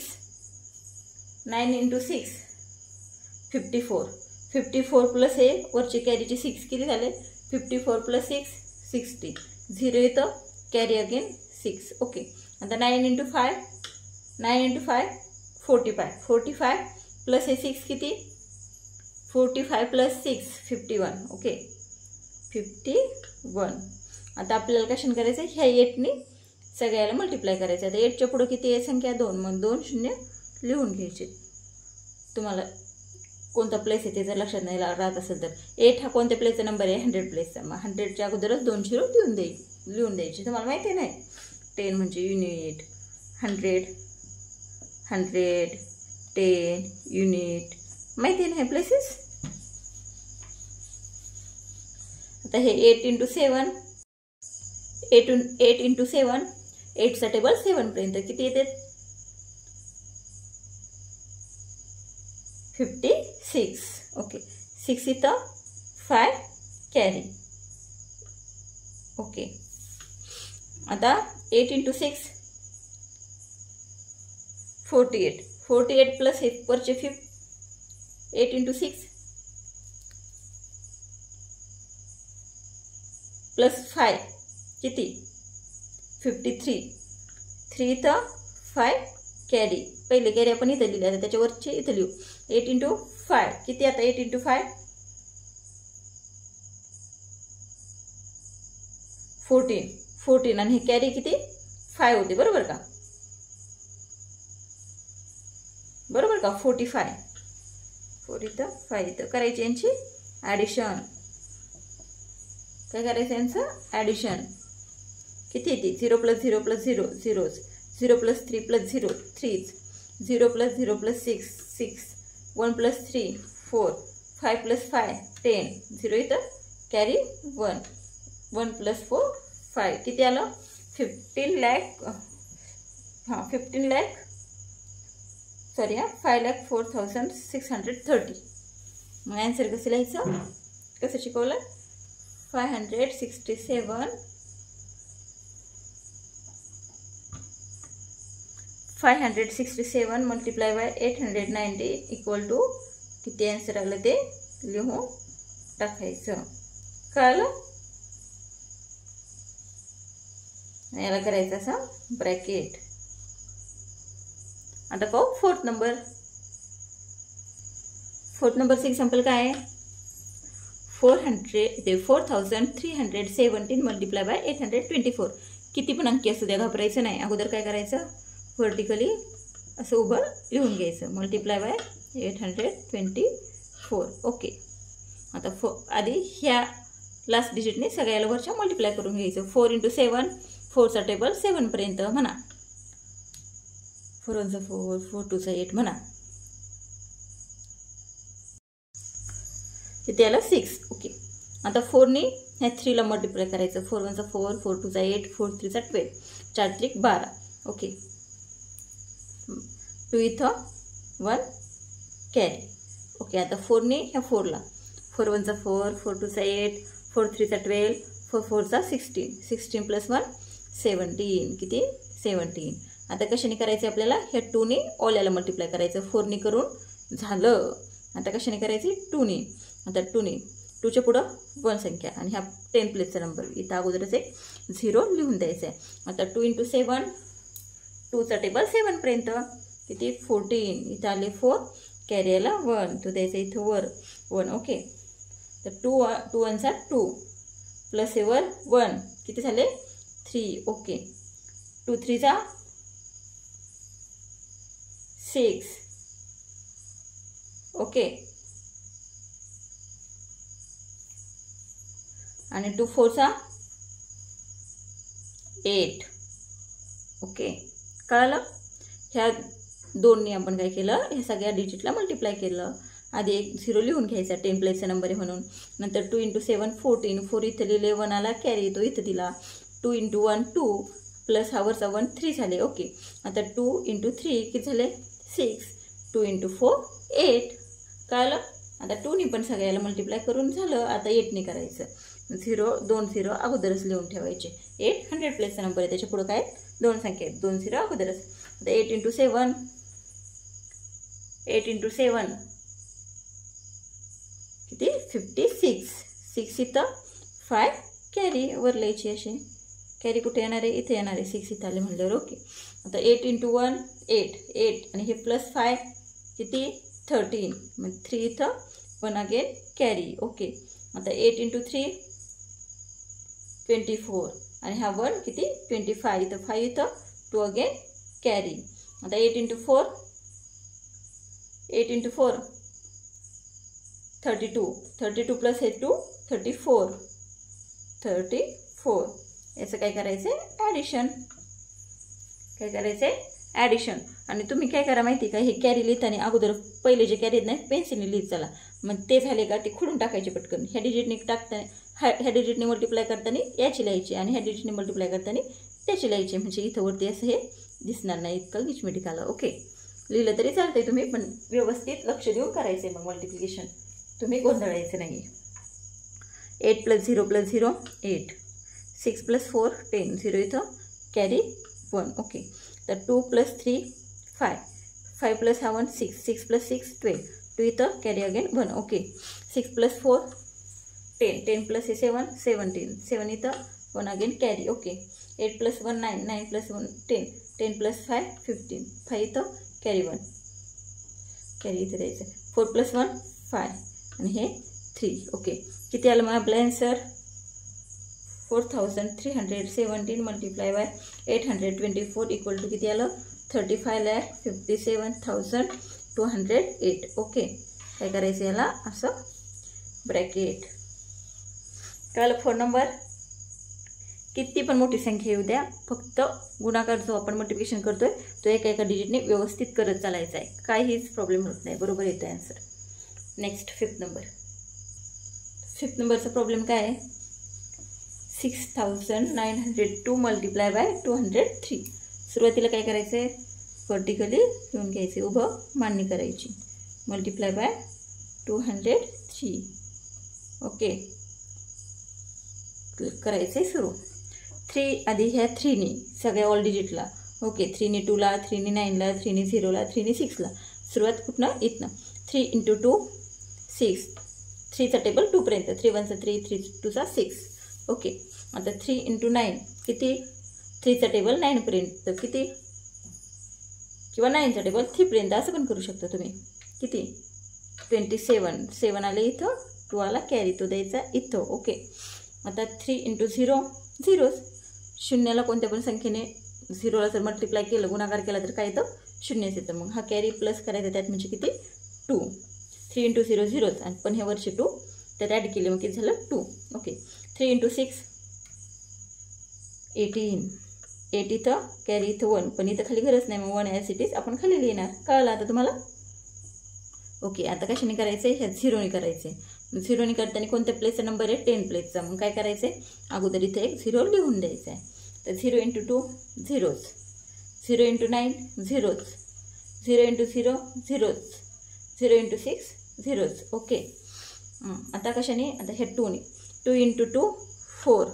54. 54 प्लस हे वरचे कॅरीचे 6 किती झाले 54 + 6 60. 0 इथं कॅरी अगेन 6. ओके, आता 9 × 5 45. 45 प्लस हे 6 किती 45 + 6 51. ओके, 51. आता आपल्याला कशाने करायचं, ह्या 8ने सगळ्याला मल्टिप्लाय करायचं. आता 8च्या पुढे किती आहे संख्या 2, मग 2 0 लिहून घ्यायचे. तुम्हाला कोणता प्लेस आहे ते जर लक्षात नाही राहत असेल तर 8 हा कोणत्या प्लेसचा नंबर आहे 100 प्लेसचा, मग 100च्या अगोदरच 2 झिरो लिहून द्यायची. तुम्हाला माहिती नाही 10 म्हणजे युनिट, 100 10 युनिट माहिती आहे ना हे प्लेसेस. आता हे 8 इंटू 7 8 इंटू 7 8चा टेबल 7 पर्यंत किती येते 56. ओके 6 इथं 5 कॅरी. ओके आता 8 इंटू 6 48 प्लस हे वरचे 8 इंटू 6 प्लस 5 किती 53. 3 इथं 5 कॅरी. पहिले कॅरी आपण इथं लिहिले आता त्याच्यावरचे इथं लिहू. 8 इंटू 5 किती आता 8 इंटू 5 14 आणि हे कॅरी किती 5 होते बरोबर का 45. 4 इथं 5 इथं करायची यांची ॲडिशन. काय करायचं यांचं ॲडिशन किती येते 0 plus 0 plus 0 zeros 0 plus 3 plus 0 3 0 plus 0 plus 6 6 1 plus 3 4 5 plus 5 10 0 इथं कॅरी 1 1 प्लस 4 5 किती आलं 15 लाख. हां 15 लाख सॉरी 5,04,630. मग आन्सर कसं लिहायचं कसं शिकवलं 567 मल्टिप्लाय बाय 890 इक्वल टू किती आन्सर आलं ते लिहून टाकायचं. कळलं. याला करायचं असं ब्रॅकेट. आता पाहू फोर्थ नंबरचं एक्झाम्पल काय आहे 4,317 मल्टिप्लाय बाय 824. किती पण अंकी असू द्या घाबरायचं नाही. अगोदर काय करायचं व्हर्टिकली असं उभं लिहून घ्यायचं मल्टिप्लाय बाय 824. ओके आता आधी ह्या लास्ट डिजिटने सगळ्याला वरच्या मल्टिप्लाय करून घ्यायचं. 4 इंटू 7 4चा टेबल 7 पर्यंत म्हणा. 4 1 4 4 2 8 म्हणा. तिथे आलं 6. ओके आता 4ने ह्या 3ला मल्टिप्लाय करायचं. 4 1 4 4 2 8 4 3 12 4 3 12. ओके 2 इथं 1 कॅरी. ओके आता 4ने ह्या 4ला 4 1 4 4 2 8 4 3 12 4 4 16 16 प्लस 1 17 किती 17. आता कशाने करायचं आपल्याला ह्या 2ने ऑल मल्टिप्लाय करायचं. 4ने करून झालं. आता कशाने करायचं 2ने. आता 2च्या पुढं 1 संख्या आणि ह्या 10 प्लेसचा नंबर इथं अगोदरच एक 0 लिहून द्यायचं आहे. आता 2 इंटू 7 2चा टेबल 7 पर्यंत किती 14 इथं आले 4 कॅरी आला 1 तो द्यायचा इथं वर 1. ओके तर 2 1 2 प्लस हे वर 1 किती झाले 3. ओके 2 3 6. ओके आणि 2 4 8. ओके कळलं. ह्या 2ने आपण काय केलं ह्या सगळ्या डिजिटला मल्टिप्लाय केलं. आधी एक 0 लिहून घ्यायचा 10 प्लेसचा नंबर आहे म्हणून. नंतर 2 इंटू 7 14 4 इथं लिहिले 1 आला कॅरी तो इथं दिला. 2 इंटू 1 2 प्लस हा वरचा 1 3 झाले. ओके आता 2 इंटू 3 किती झाले 6. 2 इंटू 4 8. कळलं. आता 2ने पण सगळ्याला मल्टिप्लाय करून झालं. आता 8ने करायचं. 2 0 अगोदरच लिहून ठेवायचे. 8 100 प्लेसचा नंबर आहे त्याच्या पुढे काय 2 संख्या आहेत 2 0 अगोदरच. आता 8 इंटू 7 किती 56. 6 इथं 5 कॅरी वर लिहायची अशी. कॅरी कुठे येणार आहे इथे येणार आहे 6 इथं आले म्हणल्यावर. ओके आता 8 इंटू 1 8 आणि हे प्लस 5 किती 13 मग 3 इथं 1 अगेन कॅरी. ओके आता 8 इंटू 3 24 आणि हा 1 किती 25 इथं 5 इथं 2 अगेन कॅरी. आता 8 इंटू 4 32 प्लस हे 2 34 याचं काय करायचं आहे ॲडिशन. काय करायचं आहे ॲडिशन. आणि तुम्ही काय करा माहिती का, हे कॅरी लिहिताना अगोदर पहिले जे कॅरी नाही पेन्सिलने लिहित चला. मग ते झाले का ते खोडून टाकायचे पटकन. ह्या डिजिटने टाकताना ह्या डिजिटने मल्टिप्लाय करताना याची लिहायची आणि ह्या डिजिटने मल्टिप्लाय करताना त्याची लिहायची. म्हणजे इथं वरती असं हे दिसणार नाही इतकं गिचमिटिक आलं. ओके, लिहिलं तरी चालतंय तुम्ही, पण व्यवस्थित लक्ष देऊन करायचं आहे मग मल्टिप्लिकेशन. तुम्ही गोंधळायचं नाही. 8 + 0 + 0 8. 6 + 4 10. 0 इथं कॅरी 1. ओके, तर 2 + 3 5. 5 + 1 6. 6 + 6 12. 2 इथं कॅरी अगेन 1. ओके, 6 + 4 10. 10 + 7 17. 7 इथं 1 अगेन कॅरी. ओके, 8 + 1 9. 9 + 1 10. 10 + 5 15. 5 इथं कॅरी 1. कॅरी इथं द्यायचं. 4 + 1 5 आणि हे 3. ओके, किती आलं मग आपला answer 4317 multiply by 824 equal to किती आलं 35,57,208. ओके, काय करायचं याला असं ब्रॅकेट. कळलं. 4 नंबर. किती पण मोठी संख्या येऊ द्या, फक्त गुणाकार जो आपण मल्टिप्लिकेशन करतोय तो एका डिजिटने व्यवस्थित करत चालायचा आहे. काहीच प्रॉब्लेम होत नाही, बरोबर येतं answer. Next 5th number. 5th नंबरचा प्रॉब्लेम काय आहे 6902 मल्टिप्लाय बाय 203. सुरुवातीला काय करायचं आहे वर्टिकली घेऊन घ्यायचे, उभं मांडणी करायची. Multiply by 203. ओके, करायचे सुरू. 3 आधी ह्या 3ने सगळ्या ऑल डिजिटला. ओके, 3ने 2ला, 3ने 9ला, 3ने 0ला, 3ने 6ला. सुरुवात कुठनं इथनं. 3 × 2 6. 3चा टेबल 2 पर्यंत. 3 × 1 3, 3 × 2 6. ओके, आता 3 × 9 किती 3चा टेबल 9 पर्यंत किती, किंवा 9चा टेबल 3 पर्यंत असं पण करू शकता तुम्ही. किती 27. 7 आले इथं, 2 आला कॅरी, तो द्यायचा इथं. ओके, आता 3 × 0 0. शून्याला कोणत्या पण संख्येने 0ला जर मल्टिप्लाय केलं गुणाकार केला तर काय येतं 0च येतं. मग हा कॅरी प्लस करायचा त्यात म्हणजे किती 2. 3 × 0 0च आणि पण हे वरचे 2 त्यात ॲड केले मग किती झालं 2. ओके, 3 × 6 18. 8 इथं कॅरी इथं 1, पण इथं खाली गरज नाही, मग 1 ॲज इट इज आपण खाली लिहिणार. कळलं आता तुम्हाला. ओके, आता कशाने करायचं आहे ह्या 0ने करायचं आहे. 0ने करताना कोणत्या प्लेसचा नंबर आहे 10 प्लेसचा. मग काय करायचं आहे अगोदर इथे एक 0 लिहून द्यायचं आहे. तर 0 × 2 0च, 0 × 9 0च, 0 × 0 0च, 0 × 6 0च. ओके, आता कशाने आता ह्या 2ने 2 × 2 4.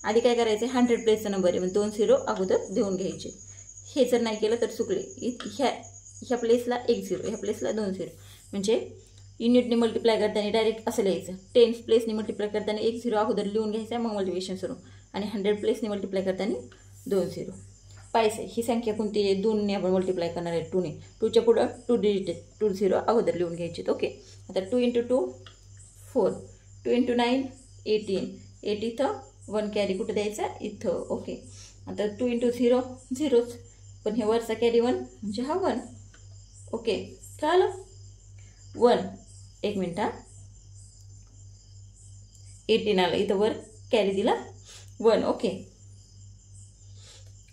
आधी काय करायचं 100 प्लेसचा नंबर आहे, मग 2 0 अगोदर देऊन घ्यायचे. हे जर नाही केलं तर चुकले. ह्या प्लेसला 1 0, ह्या प्लेसला 2 0. म्हणजे युनिटने मल्टिप्लाय करताना डायरेक्ट असं लिहायचं. 10 प्लेसने मल्टिप्लाय करताना 1 0 अगोदर लिहून घ्यायचं, मग मल्टिप्लिकेशन सुरू. आणि 100 प्लेसने मल्टिप्लाय करताना 2 0. पाहिजे ही संख्या कोणती आहे 2ने आपण मल्टिप्लाय करणार आहे 2ने. 2च्या पुढं 2 डिजिट 2 0 अगोदर लिहून घ्यायचे. ओके, आता 2 × 2 4. 2 × 9 18. 8 इथं 1 कॅरी कुठं द्यायचा इथं. ओके, आता 2 × 0 0च, पण हे वरचा कॅरी 1 म्हणजे हा 1. ओके, कळलं 1. 1 मिनिट. 18 आलं इथं वर कॅरी दिला 1. ओके,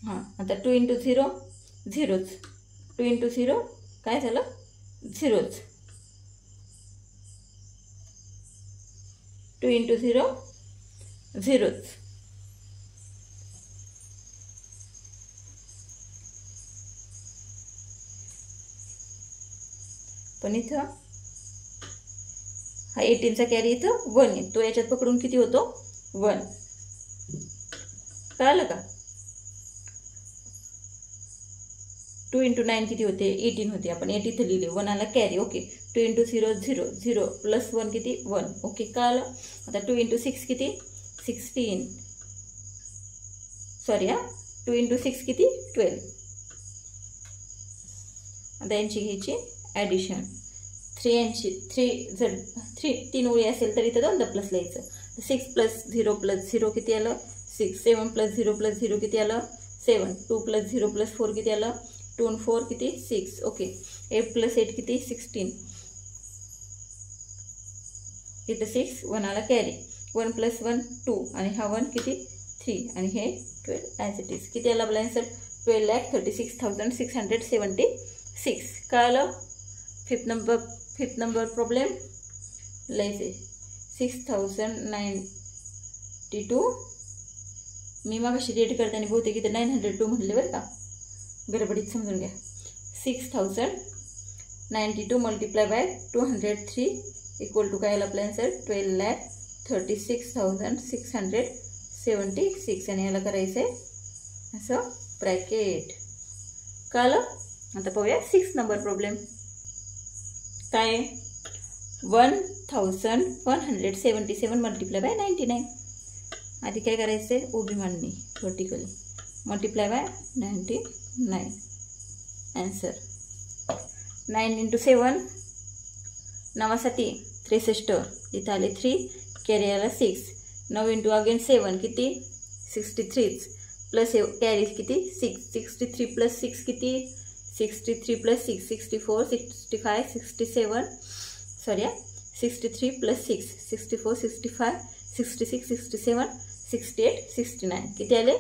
हां, आता 2 × 0 0च. 2 × 0 काय झालं 0च. 2 × 0 0च. पण इथं हा 18चा कॅरी इथं 1 आहे, तो याच्यात पकडून किती होतो 1. कळलं का. 2 × 9 किती होते 18 होते, आपण 8 इथं लिहिले, 1 आला कॅरी. ओके, 2 × 0 0 0 प्लस 1 किती 1. ओके, कळलं. आता 2 × 6 किती 16. सॉरी 2 × 6 किती 12. आता यांची घ्यायची ॲडिशन. 3 जर 3 ओळी असेल तर इथं 2दा प्लस लिहायचं. 6 + 0 + 0 किती आलं 6. 7 + 0 + 0 किती आलं 7. 2 + 0 + 4 किती आलं 2 आणि 4 किती 6. ओके, 8 + 8 किती 16. इथं 6 1 आला कॅरी 1 + 1 2 आणि हा 1 किती 3 आणि हे 12 ॲज इट इज. किती आला आपला आन्सर 12,36,676. कळलं. फिफ्थ नंबर प्रॉब्लेम लिहायचे 6092. मी मागाशी रेड करताना बहुतेक इथं 902 म्हटले बरं का, गडबडीत समजून घ्या. 6092 मल्टिप्लाय बाय 203 इक्वल टू काय आला आपला आन्सर 12,36,676 आणि याला करायचं आहे असं ब्रॅकेट. कळलं. आता पाहूया 6 नंबर प्रॉब्लेम. काय 1177 मल्टिप्लाय बाय 99. आधी काय करायचं आहे उभी मांडणी व्हर्टिकली मल्टिप्लाय बाय 99. आन्सर 9 × 7 9 63. इथं आले 3 कॅरी आला 6. 9 × अगेन 7 किती 63 प्लस कॅरी किती 6. 63 + 6 किती 63 + 6 64 65 67 सॉरी 63 + 6 64 65 66 67 68 69 किती आले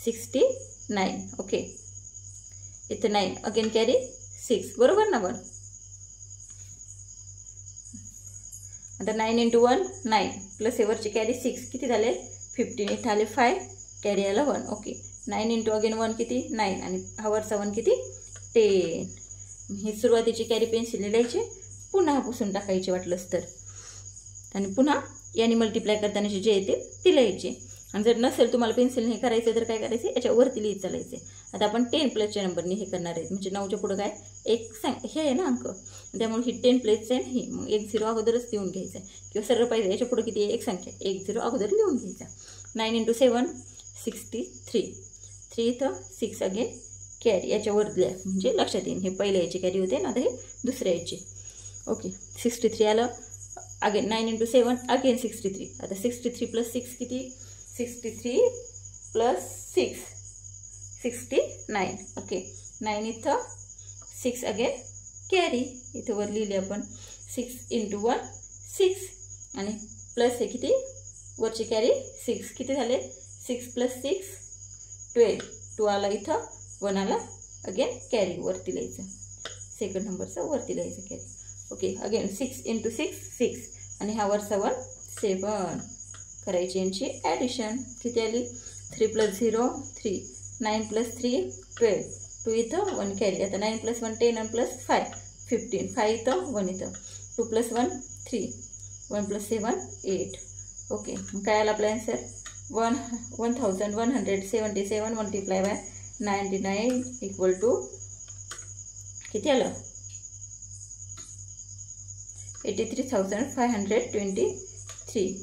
69. ओके. इथं 9 अगेन कॅरी 6 बरोबर ना. पण आता 9 × 1 9 प्लस एवरची कॅरी 6 किती झाले 15. इथं आले 5 कॅरी आला 1. ओके. 9 × अगेन 1 किती 9 आणि हवरचा 1 किती 10. ही सुरुवातीची कॅरी पेन्सिलने लिहायची पुन्हा पुसून टाकायची वाटलंच तर आणि पुन्हा याने मल्टिप्लाय करताना जे येते ती लिहायची. आणि जर नसेल तुम्हाला पेन्सिलने हे करायचं तर काय करायचं याच्यावरती लिहित चालायचे. आता आपण 10+ नंबरने हे करणार आहेत म्हणजे 9च्या पुढं काय एक हे आहे ना अंक त्यामुळे ही 10+ आहे ही मग 1 0 अगोदरच लिहून घ्यायचं आहे किंवा सरळ पाहिजे याच्या पुढे किती एक संख्या 1 0 अगोदर लिहून घ्यायचा. 9 × 7 63 3 इथं 6 अगेन कॅरी याच्यावर लिहा म्हणजे लक्षात येईल. हे पहिल्या याची कॅरी होते ना आता हे दुसऱ्या याची. ओके. 63 आलं अगेन 9 × 7 अगेन 63. आता 63 + 6 किती 63 + 6 69. ओके. 9 इथं 6 अगेन कॅरी इथं वर लिहिले आपण 6 × 1 6 आणि प्लस हे किती वरची कॅरी 6 किती झाले 6 + 6 12. 2 आला इथं 1 आला अगेन कॅरी वरती लिहायचं. सेकंड नंबरचा वरती लिहायचं कॅरी. ओके. अगेन 6 × 6 6 आणि हा वरचा 1 7 करायची यांची ॲडिशन किती आली 3 + 0 3 9 + 3 12 2 इथं 1 कॅरी. आता 9 + 1 10 आणि +5 15 5 इथं 1 इथं 2 + 1 3 1 + 7 8. ओके. मग काय आला आपला answer 1177 multiply by 99 equal to किती आलं 83,523.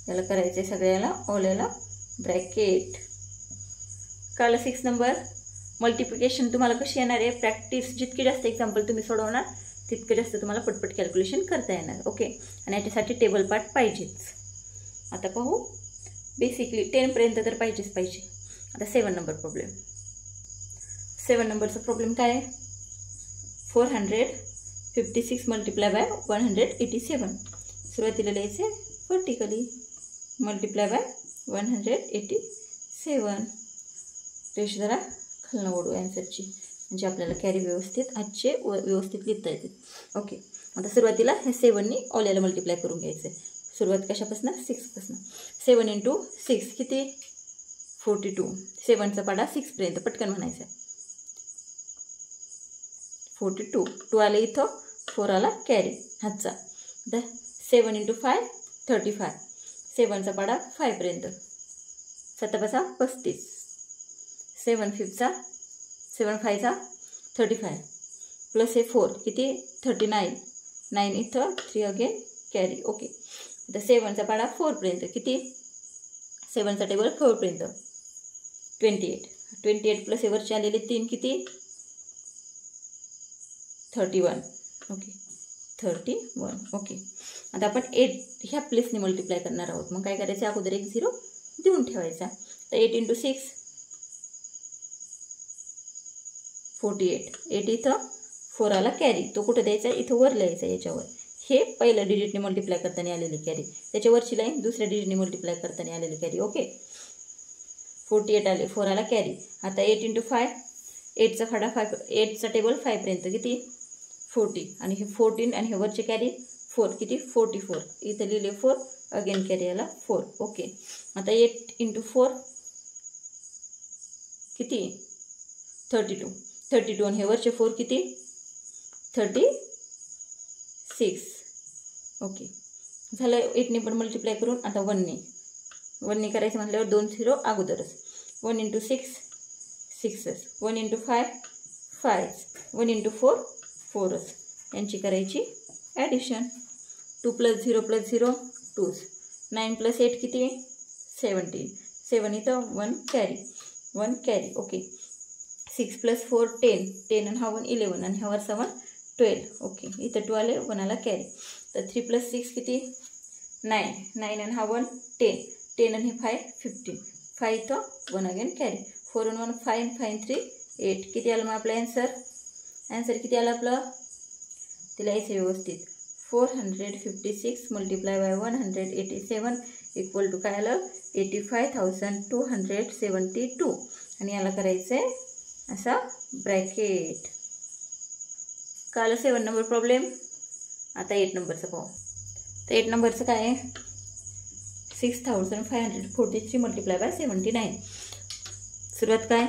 याला करायचं आहे सगळ्याला ऑलला ब्रॅकेट. कळलं. 6 नंबर मल्टिप्लिकेशन तुम्हाला कशी येणार आहे प्रॅक्टिस जितकी जास्त एक्झाम्पल तुम्ही सोडवणार तितकं जास्त तुम्हाला पटपट कॅल्क्युलेशन करता येणार. ओके. आणि याच्यासाठी टेबल पार्ट पाहिजेच. आता पाहू बेसिकली 10पर्यंत तर पाहिजेच पाहिजे. आता 7 नंबर प्रॉब्लेम. 7 नंबरचा प्रॉब्लेम काय आहे 456 मल्टिप्लाय बाय 187. सुरुवातीला लिहायचे व्हर्टिकली मल्टिप्लाय बाय 187. रेष जरा खालनं ओढू आन्सरची म्हणजे आपल्याला कॅरी व्यवस्थित आजचे व्यवस्थित लिहिता येते. ओके. आता सुरुवातीला हे 7नी ऑल्याला मल्टिप्लाय करून घ्यायचं आहे. सुरुवात कशापासून 6पासून. 7 × 6 किती 42. 7चा पाडा 6पर्यंत पटकन म्हणायचं आहे 42. 2 आले इथं 4 आला कॅरी हातचा. आता 7 × 5 35. 7चा पाडा 5पर्यंत 7 × 5 35. 7 5चा 7 5चा 35 प्लस हे 4 किती 39. 9 इथं 3 अगेन कॅरी. ओके. आता 7चा पाडा 4पर्यंत किती 7चा टेबल 4पर्यंत 28. 28 प्लस एवरचे आलेले 3 किती 31. ओके. 31. ओके. आता आपण 8 ह्या प्लेसने मल्टिप्लाय करणार आहोत. मग काय करायचं अगोदर 1 0 देऊन ठेवायचा. तर 8 × 6 48. 8 इथं 4 आला कॅरी तो कुठं द्यायचा इथं वर लिहायचा याच्यावर हे पहिल्या डिजिटने मल्टिप्लाय करताना आलेली कॅरी, त्याच्यावरची लाईन दुसऱ्या डिजिटने मल्टिप्लाय करताना आलेली कॅरी. ओके, 48 आले, 4 आला कॅरी. आता 8 × 5, 8चा फाडा 5, 8चा टेबल 5 पर्यंत किती 40 आणि हे 14 आणि हे वरचे कॅरी 4 किती 44. इथं लिहिले 4, अगेन कॅरी आला 4. ओके, आता 8 × 4 किती 32 आणि हे वरचे 4 किती 36. ओके, झालं 8ने पण मल्टिप्लाय करून. आता 1ने करायचं म्हटल्यावर 2 0 अगोदरच. 1 × 6 6च, 1 × 5 5, 1 × 4 4च. यांची करायची ॲडिशन. 2 + 0 + 0 2. 9 + 8 किती 17. 7 इथं 1 कॅरी. ओके, 6 + 4 10, 10 आणि हा 1 11 आणि हा वरचा 1 12. ओके, इथं 2 आले, 1 आला कॅरी. तर 3 + 6 किती 9, 9 आणि हा 1 10, 10 आणि हे 5 15, 5 इथं 1 अगेन कॅरी. 4 आणि 1 5, 5 आणि 3 8. किती आलं मग आपलं ॲन्सर किती आलं आपलं, तिला यायचं व्यवस्थित. 456 × 187 = काय आलं 85,272. आणि याला करायचं आहे असा ब्रॅकेट. कळलं 7 नंबर प्रॉब्लेम. आता 8 नंबरचं पाहू. तर 8 नंबरचं काय आहे 6,543 × 79. सुरुवात काय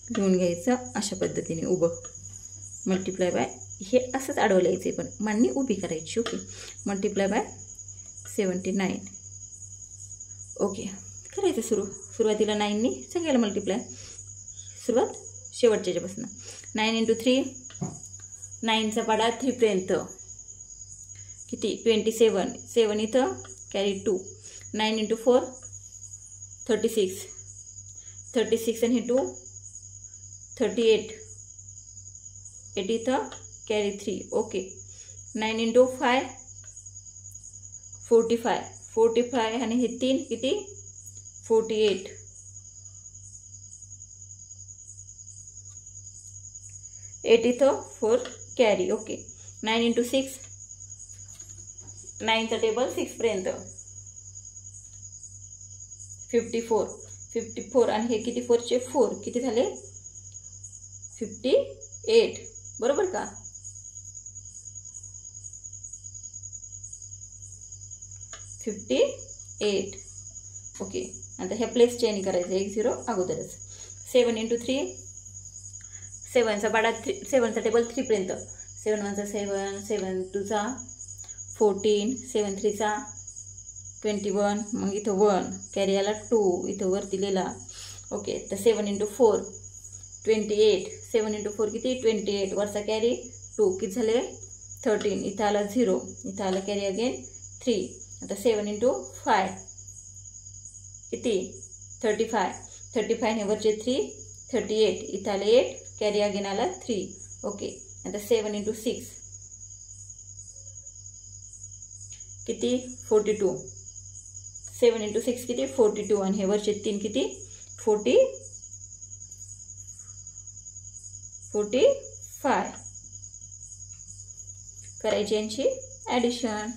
लिहून घ्यायचं अशा पद्धतीने उभं, मल्टिप्लाय बाय हे असंच आडवं लिहायचं पण मांडणी उभी करायची. Okay, multiply by 79. ओके, करायचं सुरुवातीला 9ने सगळ्याला मल्टिप्लाय, सुरुवात शेवटच्यापासून. 9 × 3, 9चा पाडा 3 पर्यंत किती 27, 7 इथं कॅरी 2. 9 × 4 36, 36 आणि हे 2 38, 8 इथं कॅरी 3. ओके, 9 × 5 45, 45 आणि हे 3 किती 48, 8 इथं 4 कॅरी. ओके, 9 × 6, 9चा टेबल 6 पर्यंत 54, 54 आणि हे किती 4चे 4 किती झाले 58. बरोबर का. ओके, आता ह्या प्लेस चेंज करायचं 1 0 अगोदरच. 7 × 3, 7चा पाडा 7चा टेबल 3 पर्यंत. 7 1 7, 7 2 14, 7 3 21, मग इथं 1 कॅरी आला 2 इथं वरती लिहिला. ओके, तर 7 × 4 28, 7 × 4 किती 28, वरचा कॅरी 2 किती झाले 13, इथं आला 0, इथं आला कॅरी अगेन 3. आता 7 × 5 किती 35, 35 आणि वरचे 3 38, इथं आले 8 कॅरी अगेन आला 3. ओके, आता 7 × 6 किती 42, 7 × 6 किती 42 आणि हे वरचे 3 किती 45. करायची यांची ॲडिशन.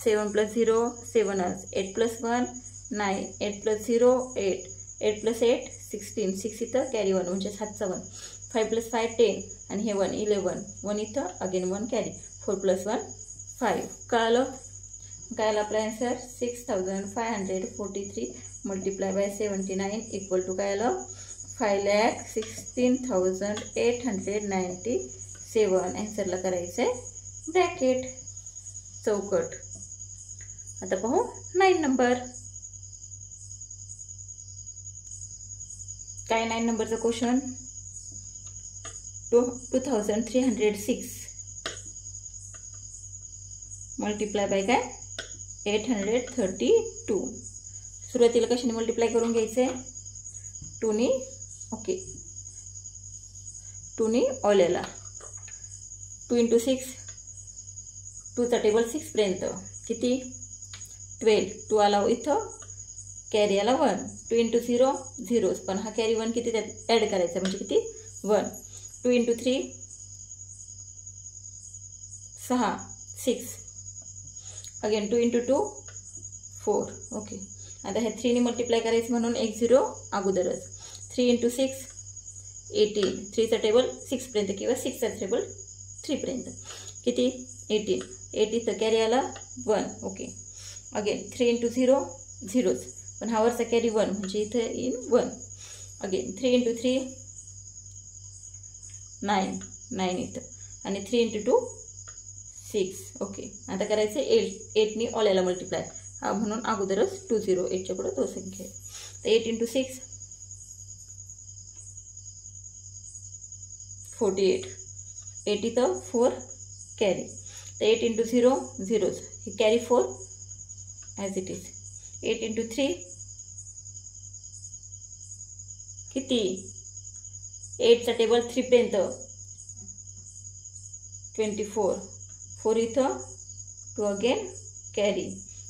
7 + 0 7च, 8 + 1 9, 8 + 0 8, 8 + 8 16, 6 इथं कॅरी 1 म्हणजे 7चा 1, 5 + 5 10 आणि हे 1 11, 1 इथं अगेन 1 कॅरी 4 + 1 5. कळलं. काय आला आपला ॲन्सर 6,543 × 79 = काय आलं 5,16,897. ॲन्सरला करायचं आहे ब्रॅकेट चौकट. आता पाहू 9 नंबर. काय 9 नंबरचं क्वेश्चन 2306 मल्टिप्लाय बाय काय 832. सुरुवातीला कशाने मल्टिप्लाय करून घ्यायचे 2ने. ओके, 2ने ऑलेला 2 × 6, 2चा टेबल 6 पर्यंत किती 12, 2 आला इथं कॅरी आला 1. 2 × 0 0, पण हा कॅरी 1 किती त्यात ॲड करायचा म्हणजे किती 1. 2 × 3 6 6, अगेन 2 × 2 4. ओके, आता हे 3 ने मल्टिप्लाय करायचं म्हणून 1 0 अगोदरच. 3 × 6 18. 3चा टेबल 6 पर्यंत किंवा 6चा टेबल 3 पर्यंत किती 18. 80 तर कॅरी आला 1. ओके, अगेन 3 × 0 झिरोच, पण हा वरचा कॅरी 1 म्हणजे इथे इन 1. अगेन 3 × 3 9 9 इथं, आणि 3 × 2 6. ओके, आता करायचं 8 ने ऑल याला मल्टिप्लाय, हा म्हणून अगोदरच 2 0 8च्या पुढे तो संख्या आहे. तर 8 × 6 48. 8 इथं 4 कॅरी, तर 8 × 0 झिरोज, हे कॅरी 4 ॲज इट इज. 8 × 3 किती 8चा टेबल 3 पर्यंत 24. 4 इथं 2 अगेन कॅरी.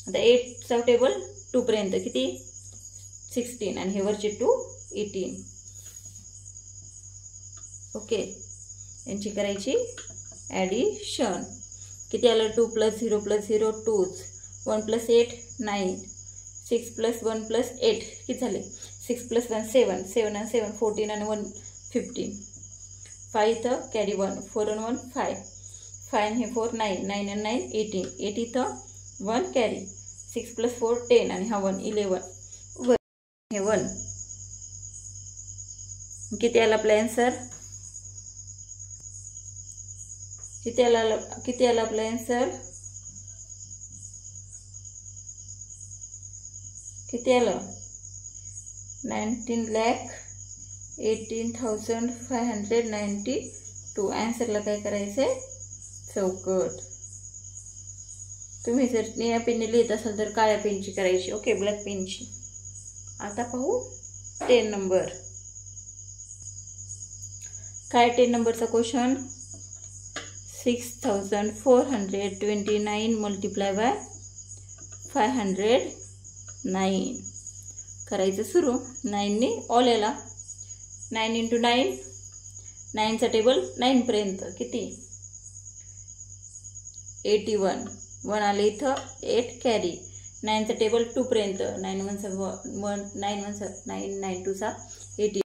आता 8चा टेबल 2 पर्यंत किती 16, आणि हे वरचे 2 18. ओके, यांची करायची ॲडिशन. किती आलं 2 + 0 + 0 2. 1 + 8 9. 6 + 1 + 8 किती झाले 6 + 1 7. 7 आणि 7 14 आणि 1 15. 5 इथं कॅरी 1. 4 आणि 1 5. 5 आणि हे 4 9. 9 आणि 9 18. 8 इथं 1 कॅरी. 6 + 4 10 आणि हा 1 11. हे 1 किती आला आपला आन्सर. किती आला आपला आन्सर. किती आलं 19,18,592. आन्सरला काय करायचंय चौकट. तुम्ही जर निळ्या पेनने लिहित असाल तर काळ्या पेनची करायची. ओके, ब्लॅक पेनची. आता पाहू 10 नंबर. काय 10 नंबरचा क्वेश्चन. 6429 मल्टिप्लाय बाय 509 करायचं सुरू. 9 ने ऑल याला 9 × 9. 9चा टेबल 9 पर्यंत किती 81. 1 आले इथं 8 कॅरी. 9चा टेबल 2 पर्यंत 9 1 9 1 9 9 2 18.